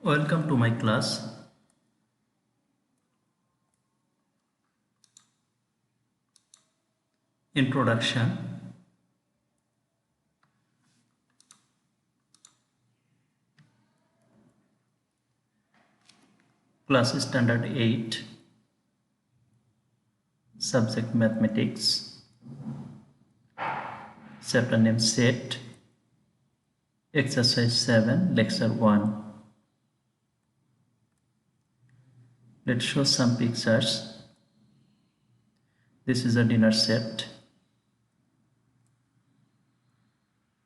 Welcome to my class. Introduction. Class Standard 8. Subject Mathematics. Chapter name Set. Exercise 7, Lecture 1. Let's show some pictures. This is a dinner set.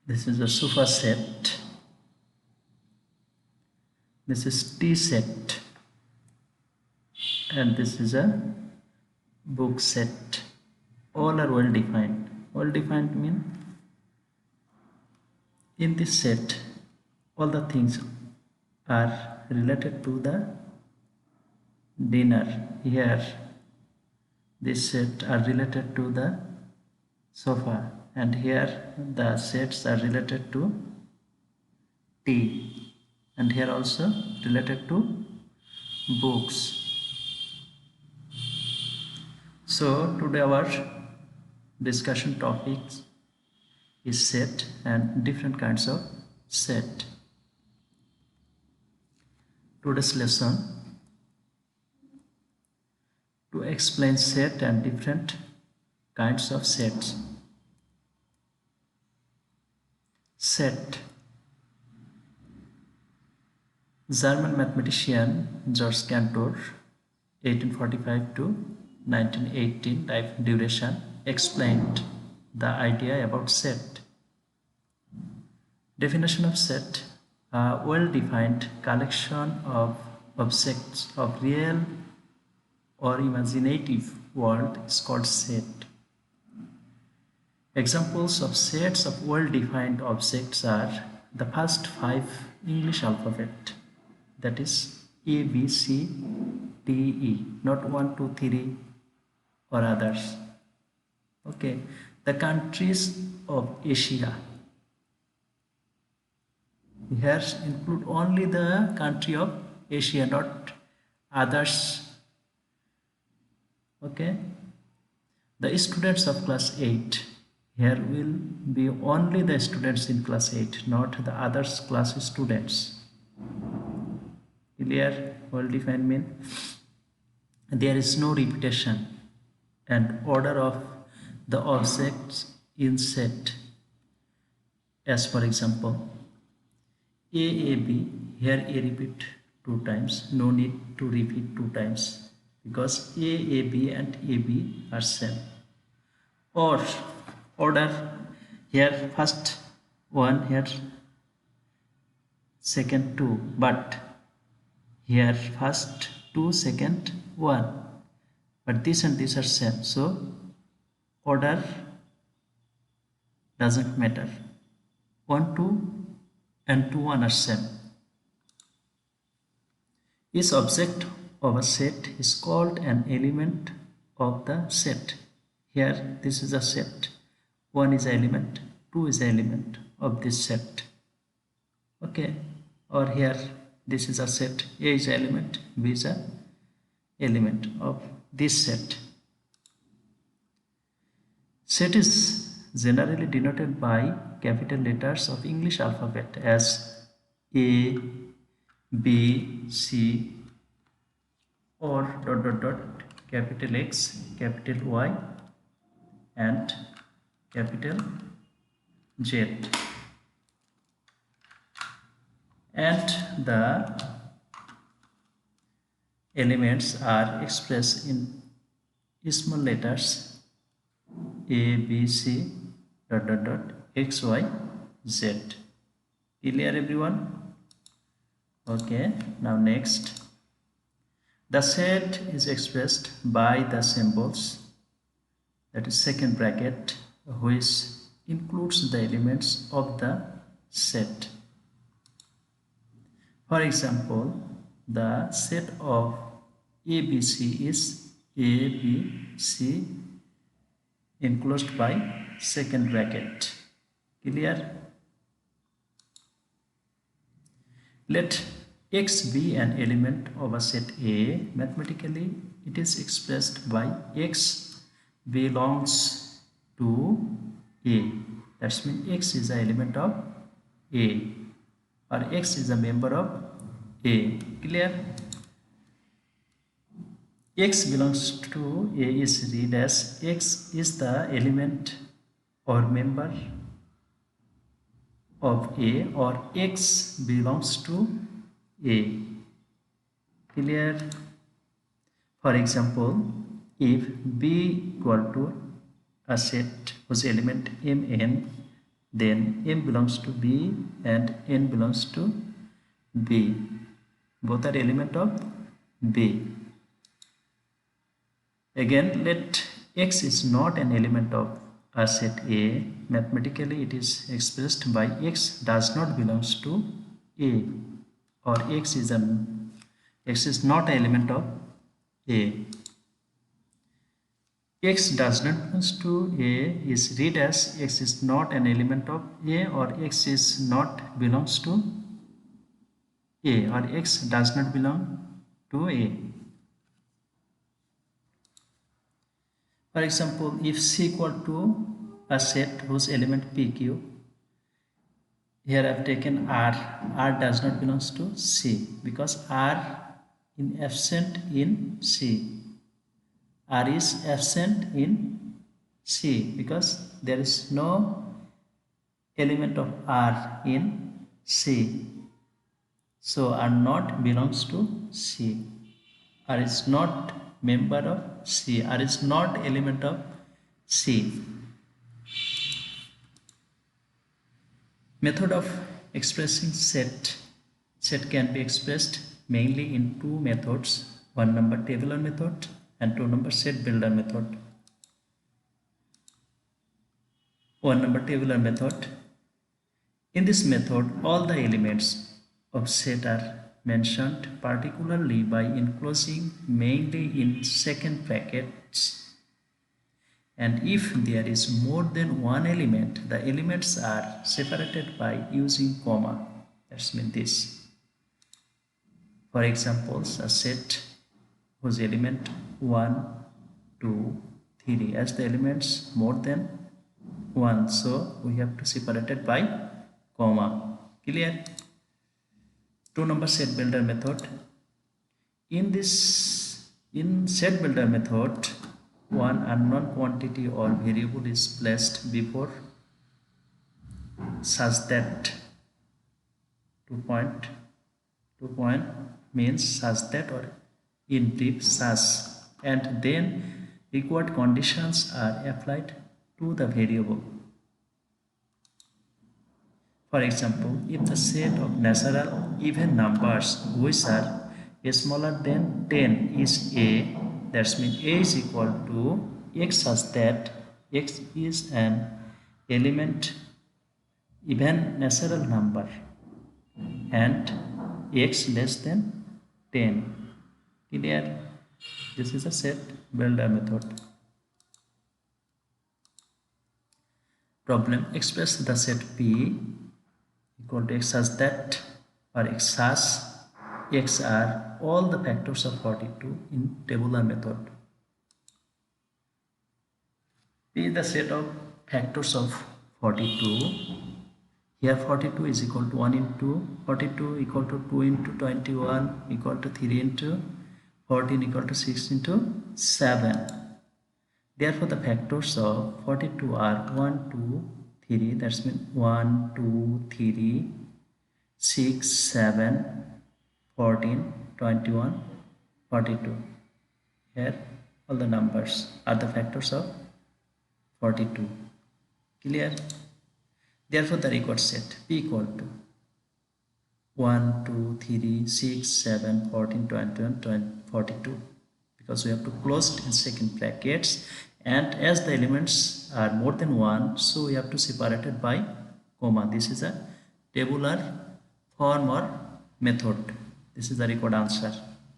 This is a sofa set. This is tea set. And this is a book set. All are well defined. Well defined means in this set all the things are related to the dinner. Here this set are related to the sofa, and here the sets are related to tea, and here also related to books. So today our discussion topics is set and different kinds of set. Today's lesson to explain set and different kinds of sets. Set. German mathematician Georg Cantor, 1845 to 1918 life duration, explained the idea about set. Definition of set: a well-defined collection of objects of real or imaginative world is called set. Examples of sets of well-defined objects are the first 5 English alphabet, that is A, B, C, D, E, not 1, 2, 3 or others. Okay, the countries of Asia. Here include only the country of Asia, not others. Okay, the students of class 8. Here will be only the students in class 8, not the others class students. Clear? Well defined means there is no repetition and order of the objects in set. As for example, AAB, here A repeat 2 times, no need to repeat 2 times because AAB and AB are same. Or order, here first 1, here second 2, but here first 2, second 1, but this and this are same, so order doesn't matter. 1, 2 and 2, 1 are same. Each object of a set is called an element of the set. Here this is a set. 1 is an element, 2 is an element of this set. Okay, or here this is a set. A is an element, B is an element of this set. Set is generally denoted by capital letters of English alphabet as A, B, C, or dot dot dot, capital X, capital Y, and capital Z. And the elements are expressed in small letters A, B, C, dot dot dot, X, Y, Z. Clear everyone? Okay, now next. The set is expressed by the symbols, that is second bracket, which includes the elements of the set. For example, the set of ABC is ABC enclosed by second bracket. Clear? Let x be an element of a set A, mathematically it is expressed by x belongs to A. That means x is an element of A, or x is a member of A. Clear? X belongs to A is read as x is the element or member of A, or x belongs to A. Clear? For example, if B equal to a set whose element Mn, then M belongs to B and N belongs to B. Both are element of B. Again, let x is not an element of a set A. Mathematically, it is expressed by x does not belongs to A, or x is not an element of A. X does not belongs to A is read as x is not an element of A, or x is not belongs to A, or x does not belong to A. For example, if C equal to a set whose element PQ, here I have taken R. R does not belongs to C because R is absent in C. R is absent in C because there is no element of R in C. So R not belongs to C. R is not member of C. R is not element of C. Method of expressing set. Set can be expressed mainly in two methods. 1 number tabular method and 2 number set builder method. 1 number tabular method. In this method, all the elements of set are mentioned particularly by enclosing mainly in second brackets, and if there is more than one element, the elements are separated by using comma. That's mean this. For example, a set whose element 1, 2, 3 as the elements more than 1, so we have to separate it by comma. Clear? 2 number set builder method. In set builder method, one unknown quantity or variable is placed before such that 2 point means such that, or in brief such, and then required conditions are applied to the variable. For example, if the set of natural even numbers which are smaller than 10 is A, that means A is equal to x such that x is an element even natural number and x less than 10. Clear? This is a set builder method. Problem: express the set P equal to x such that, or x such x are all the factors of 42 in tabular method. P is the set of factors of 42. Here 42 is equal to 1 into 42 equal to 2 into 21 equal to 3 into 14 equal to 6 into 7. Therefore, the factors of 42 are 1, 2, 3. That's means 1, 2, 3, 6, 7, 14, 21, 42. Here all the numbers are the factors of 42. Clear? Therefore, the required set P equal to 1, 2, 3, 6, 7, 14, 21, 42, because we have to close it in second brackets, and as the elements are more than 1, so we have to separate it by comma. This is a tabular form or method. This is the required answer.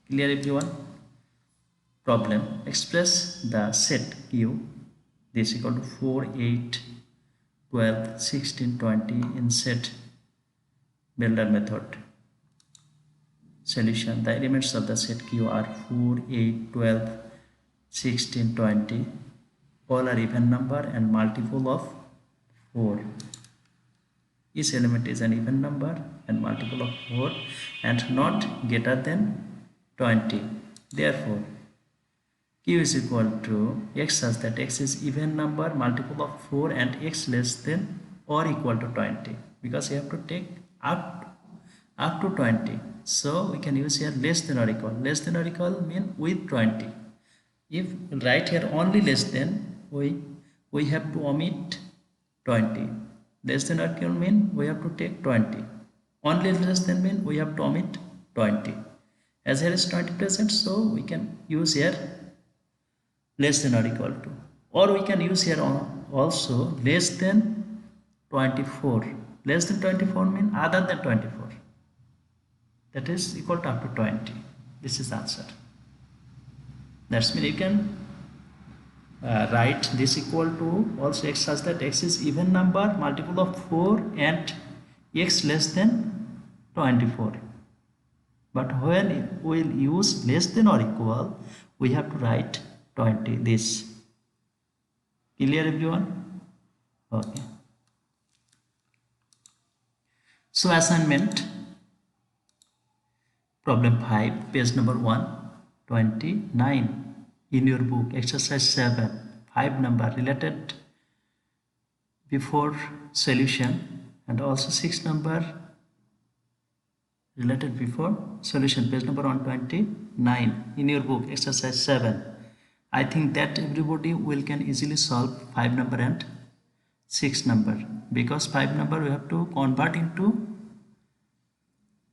Clear, everyone? Problem: express the set Q. This is equal to 4, 8, 12, 16, 20 in set builder method. solution. The elements of the set Q are 4, 8, 12, 16, 20. All are even number and multiple of 4. Each element is an even number and multiple of 4 and not greater than 20. Therefore, Q is equal to x such that x is even number multiple of 4 and x less than or equal to 20, because you have to take up to 20. So we can use here less than or equal. Less than or equal mean with 20. If write here only less than, we have to omit 20. Less than or equal mean we have to take 20. Only less than mean we have to omit 20. As here is 20 present, so we can use here less than or equal to, or we can use here also less than 24. Less than 24 mean other than 24, that is equal to up to 20. This is answer. That's mean you can write this equal to also x such that x is even number multiple of 4 and x less than 24. But when we will use less than or equal, we have to write 20. This clear, everyone? Okay. So assignment problem 5, page number 129 in your book, exercise 7, 5 number related before solution, and also 6 number related before solution, page number 129 in your book, exercise 7. I think that everybody will can easily solve 5 number and 6 number, because 5 number we have to convert into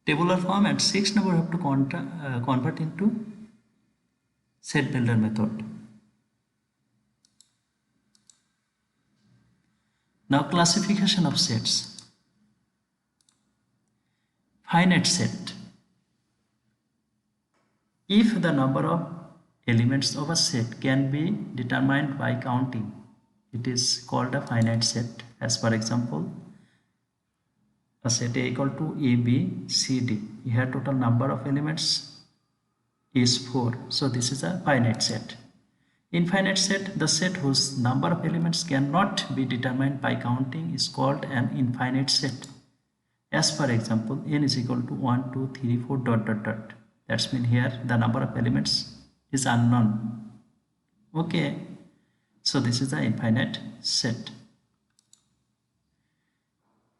tabular form and 6 number we have to convert into set builder method. Now classification of sets. Finite set. If the number of elements of a set can be determined by counting, it is called a finite set. As for example, a set A equal to A, B, C, D. Here total number of elements is 4. So this is a finite set. Infinite set, the set whose number of elements cannot be determined by counting, is called an infinite set. As for example, n is equal to 1, 2, 3, 4 dot dot dot. That's mean here the number of elements is unknown. Okay, so this is the infinite set.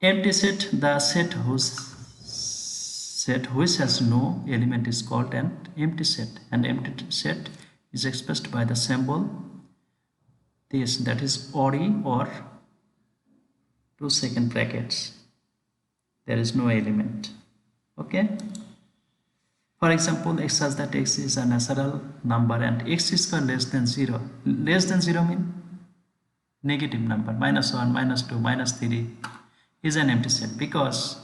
Empty set, the set which has no element is called an empty set. An empty set is expressed by the symbol this, that is ORI, or 2 second brackets. There is no element. Okay. For example, x such that x is a natural number and x is less than 0. Less than 0 means negative number. -1, -2, -3 is an empty set, because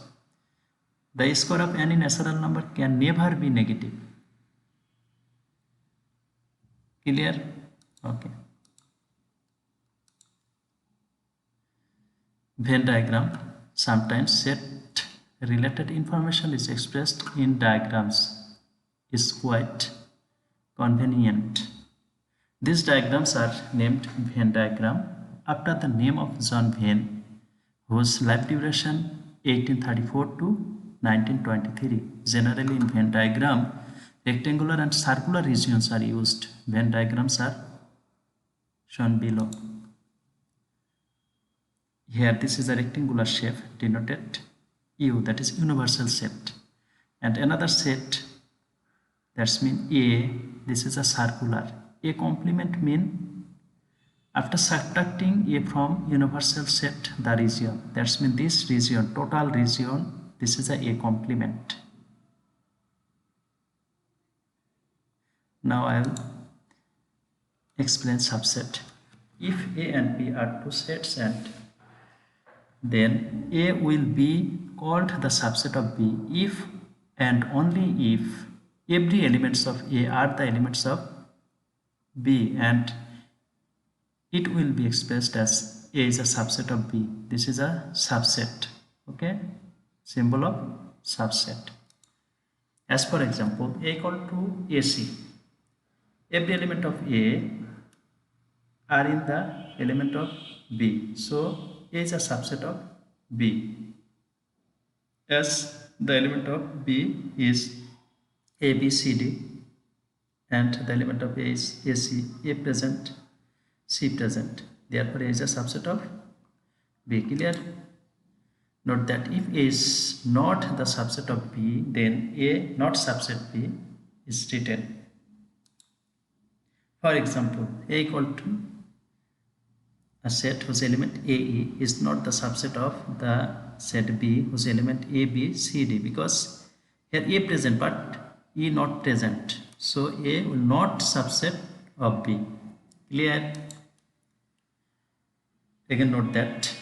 the square of any natural number can never be negative. Clear? Okay. Venn diagram. Sometimes set related information is expressed in diagrams. Is quite convenient. These diagrams are named Venn diagram after the name of John Venn, whose life duration 1834 to 1923. Generally in Venn diagram, rectangular and circular regions are used. Venn diagrams are shown below. Here this is a rectangular shape denoted U, that is universal set, and another set, that's mean A, this is a circular. A complement mean after subtracting A from universal set, the region, that's mean this region, total region, this is a complement. Now I will explain subset. If A and B are two sets, and then A will be called the subset of B if and only if every elements of A are the elements of B, and it will be expressed as A is a subset of B. This is a subset. Okay, symbol of subset. As for example, A equal to AC. Every element of A are in the element of B. So A is a subset of B. As the element of B is A, B, C, D, and the element of A is AC, A present, C present. Therefore, A is a subset of B. Clear? Note that if A is not the subset of B, then A not subset B is written. For example, A equal to a set whose element AE is not the subset of the set B whose element A, B, C, D, because here A present but E not present. So A will not subset of B. Clear? Again note that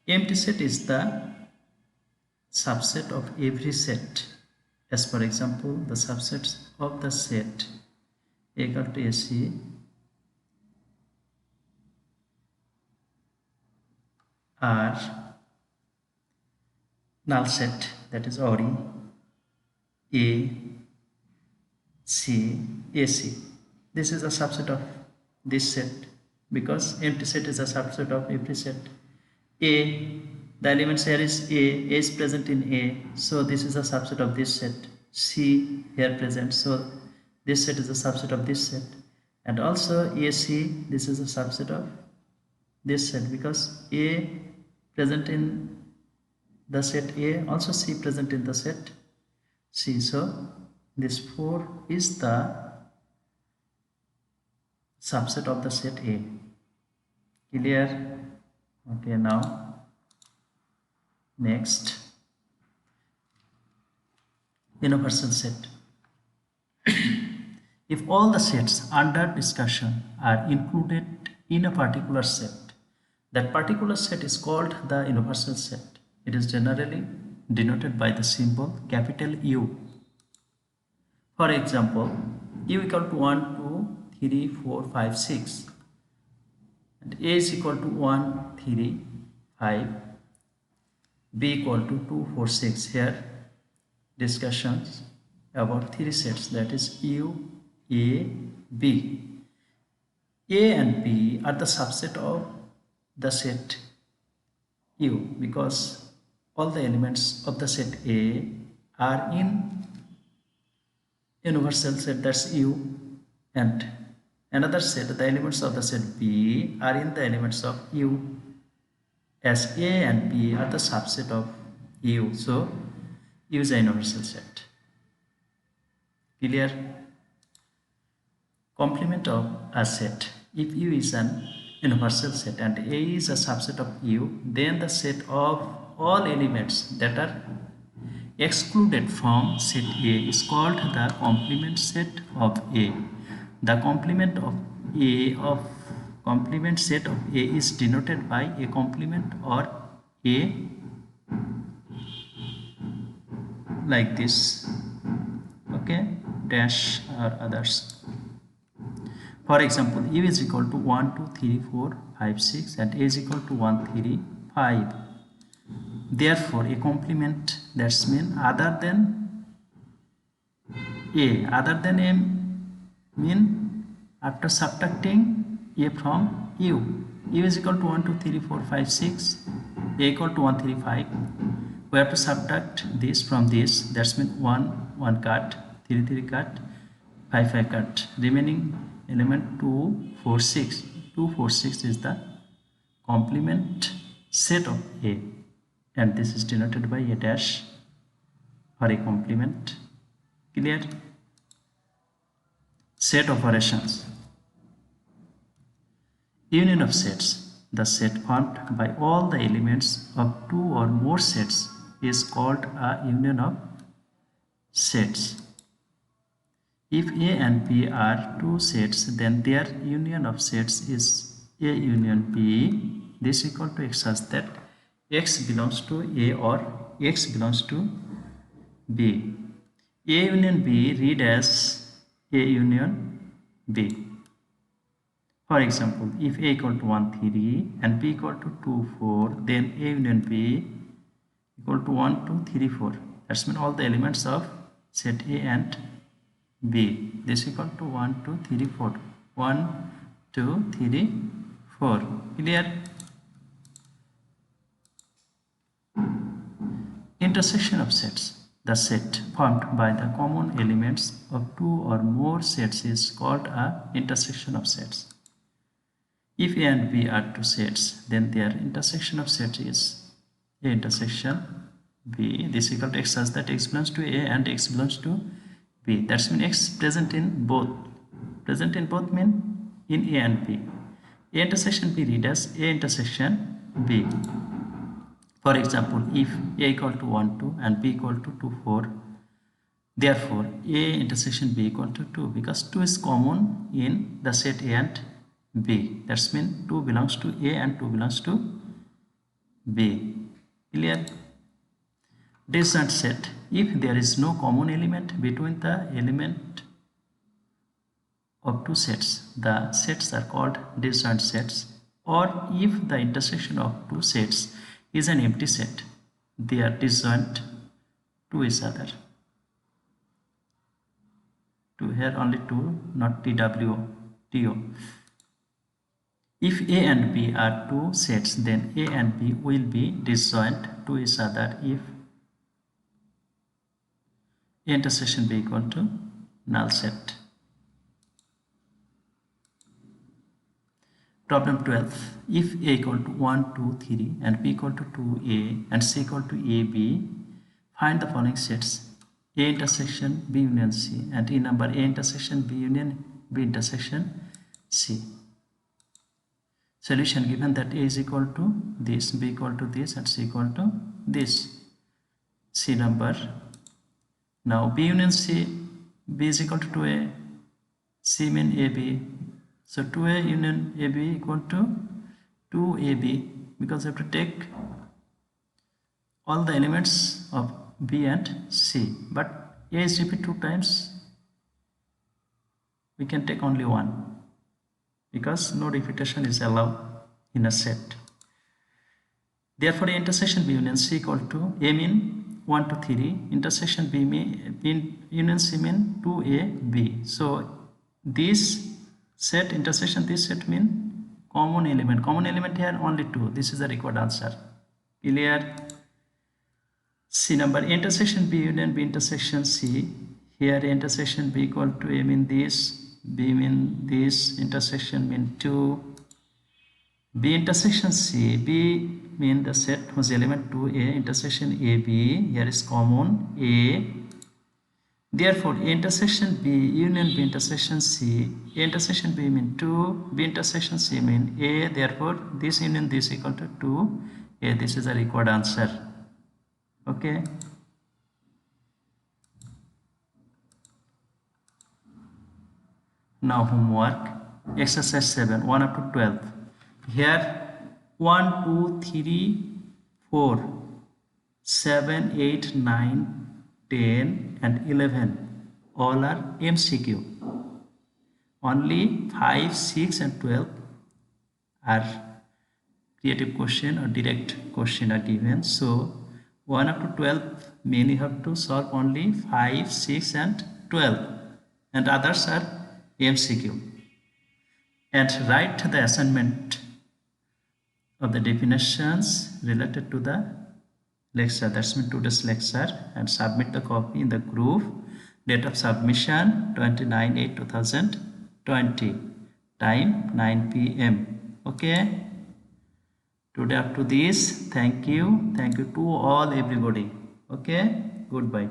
empty set is the subset of every set. As for example, the subsets of the set A equal to AC are null set, that is ORI, A, C, AC. This is a subset of this set because empty set is a subset of every set. A, the elements here is A is present in A, so this is a subset of this set. C here present, so this set is a subset of this set. And also AC, this is a subset of this set because A present in the set A, also C present in the set C. So this 4 is the subset of the set A. Clear? Okay, now next, universal set. If all the sets under discussion are included in a particular set, that particular set is called the universal set. It is generally denoted by the symbol capital U. For example, U equal to 1, 2, 3, 4, 5, 6. And A is equal to 1, 3, 5. B equal to 2, 4, 6. Here discussions about 3 sets, that is U, A, B. A and B are the subset of the set U because all the elements of the set A are in universal set, that's U, and another set, the elements of the set B are in the elements of U, as A and B are the subset of U, so U is a universal set. Clear? Complement of a set. If U is an universal set and A is a subset of U, then the set of all elements that are excluded from set A is called the complement set of A. The complement set of A is denoted by a complement or A like this, okay, dash or others. For example, U is equal to 1, 2, 3, 4, 5, 6 and A is equal to 1, 3, 5. Therefore, a complement, that's mean other than A mean after subtracting A from U. U is equal to 1, 2, 3, 4, 5, 6. A equal to 1, 3, 5. We have to subtract this from this, that's mean 1 cut, 3 cut, 5 cut. Remaining element 2, 4, 6. 2, 4, 6 is the complement set of A, and this is denoted by a dash or a complement. Clear? Set operations. Union of sets. The set formed by all the elements of 2 or more sets is called a union of sets. If A and B are 2 sets, then their union of sets is A union B. This is equal to X such that X belongs to A or X belongs to B. A union B read as A union B. For example, if A equal to 1, 3 and B equal to 2, 4, then A union B equal to 1, 2, 3, 4. That's mean all the elements of set A and B. This equal to 1, 2, 3, 4. 1, 2, 3, 4. Clear? Intersection of sets. The set formed by the common elements of two or more sets is called a intersection of sets. If A and B are two sets, then their intersection of sets is A intersection B. This equal to x such that x belongs to A and x belongs to B. That's mean x present in both. Present in both mean in A and B. A intersection B read as A intersection B. For example, if A equal to 1, 2 and B equal to 2, 4, therefore A intersection B equal to 2 because 2 is common in the set A and B. That's mean 2 belongs to A and 2 belongs to B. Clear? Disjoint set. If there is no common element between the element of two sets, the sets are called disjoint sets. Or if the intersection of two sets is an empty set, they are disjoint to each other. To here only two, not TWO, TO. If A and B are two sets, then A and B will be disjoint to each other if A intersection B equal to null set. Problem 12. If A equal to 1, 2, 3 and B equal to 2A and C equal to AB, find the following sets: A intersection B union C and E number A intersection B union B intersection C. Solution: given that A is equal to this, B equal to this and C equal to this. C number. Now B union C, B is equal to 2A, C mean AB. So 2A union AB equal to 2AB because you have to take all the elements of B and C. But A is repeated 2 times. We can take only 1 because no repetition is allowed in a set. Therefore, A intersection B union C equal to A mean 1, 2, 3. Intersection B union C mean 2AB. So this set intersection this set mean common element. Common element here only 2. This is the required answer. Clear? C number. Intersection B union B intersection C. Here intersection B equal to A mean this, B mean this, intersection mean 2. B intersection C. B mean the set whose element 2A, intersection AB. Here is common A. Therefore, A intersection B union B intersection C. A intersection B mean 2, B intersection C mean A. Therefore, this union this equal to 2. A. This is the required answer. Okay. Now homework. Exercise 7, 1 up to 12. Here 1, 2, 3, 4, 7, 8, 9, 10 and 11 all are MCQ. Only 5, 6 and 12 are creative question or direct question are given. So 1 up to 12 mainly have to solve only 5, 6 and 12 and others are MCQ. And write the assignment of the definitions related to the lecture, that's mean today's lecture, and submit the copy in the group. Date of submission 29/8/2020. Time 9 PM. Okay. Today up to this. Thank you to all everybody. Okay. Goodbye.